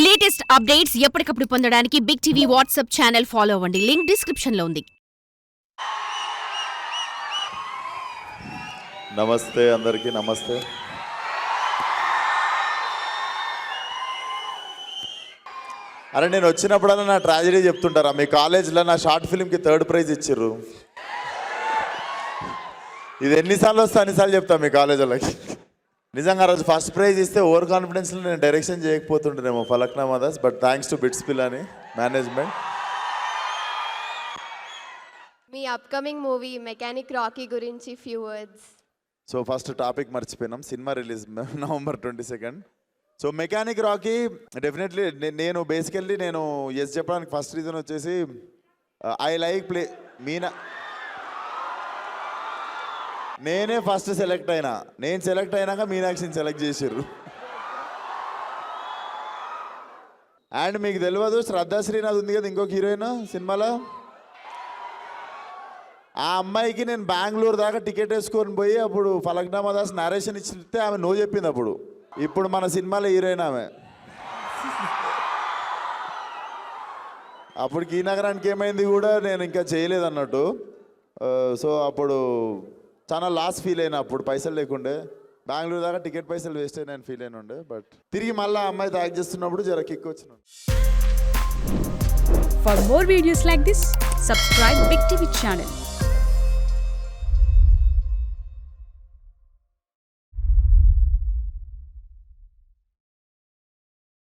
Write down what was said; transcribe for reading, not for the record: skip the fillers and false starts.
Latest updates ఎప్పటికప్పుడు పొందడానికి big TV WhatsApp channel follow అవ్వండి. లింక్ డిస్క్రిప్షన్ లో ఉంది. నమస్తే అందరికీ నమస్తే. అరే నేను వచ్చినప్పుడన్నా నా ట్రాజడీ చెప్తుంటారా? మీ కాలేజ్లో నా షార్ట్ ఫిల్మ్కి 3rd ప్రైజ్ ఇచ్చిర్రు. ఇది ఎన్నిసార్లు వస్తే అన్నిసార్లు చెప్తా మీ కాలేజ్ వాళ్ళకి. నిజంగా రోజు ఫస్ట్ ప్రైజ్ ఇస్తే ఓవర్ కాన్ఫిడెన్స్లో నేను డైరెక్షన్ చేయకపోతుంటేనేమో Falaknuma Das. But thanks to BITS Pilani management. మీ అప్కమింగ్ మూవీ మెకానిక్ రాకీ గురించి few words. So first topic మర్చిపోయినాం. Cinema release November 22. So mechanic Rocky definitely నేను బేసికల్లీ నేను ఎస్ చెప్పడానికి ఫస్ట్ రీజన్ వచ్చేసి ఐ లైక్ ప్లే మీనా. నేనే ఫస్ట్ సెలెక్ట్ అయినా. నేను సెలెక్ట్ అయినాక మీనాక్షిని సెలెక్ట్ చేసారు. అండ్ మీకు తెలియదు, శ్రద్ధా శ్రీనాథ్ ఉంది కదా ఇంకొక హీరోయిన్ సినిమాలో. ఆ అమ్మాయికి నేను బెంగళూరు దాకా టికెట్ వేసుకొని పోయి అప్పుడు ఫలక్నామా దాస్ నరేషన్ ఇచ్చితే ఆమె నో చెప్పింది. అప్పుడు ఇప్పుడు మన సినిమాలో హీరోయిన్ ఆమె. అప్పుడు ఈ నగరానికి ఏమైంది కూడా నేను ఇంకా చేయలేదు అన్నట్టు. సో అప్పుడు చాలా లాస్ ఫీల్ అయినా. అప్పుడు పైసలు లేకుండే బెంగళూరు దాకా టికెట్ పైసలు వేస్ట్ అయినా ఫీల్ అయినా ఉండే. బట్ తిరిగి మళ్ళీ అమ్మాయితో యాక్ట్ చేస్తున్నప్పుడు జర కిక్ వచ్చిన. For more videos like this, subscribe Big TV channel.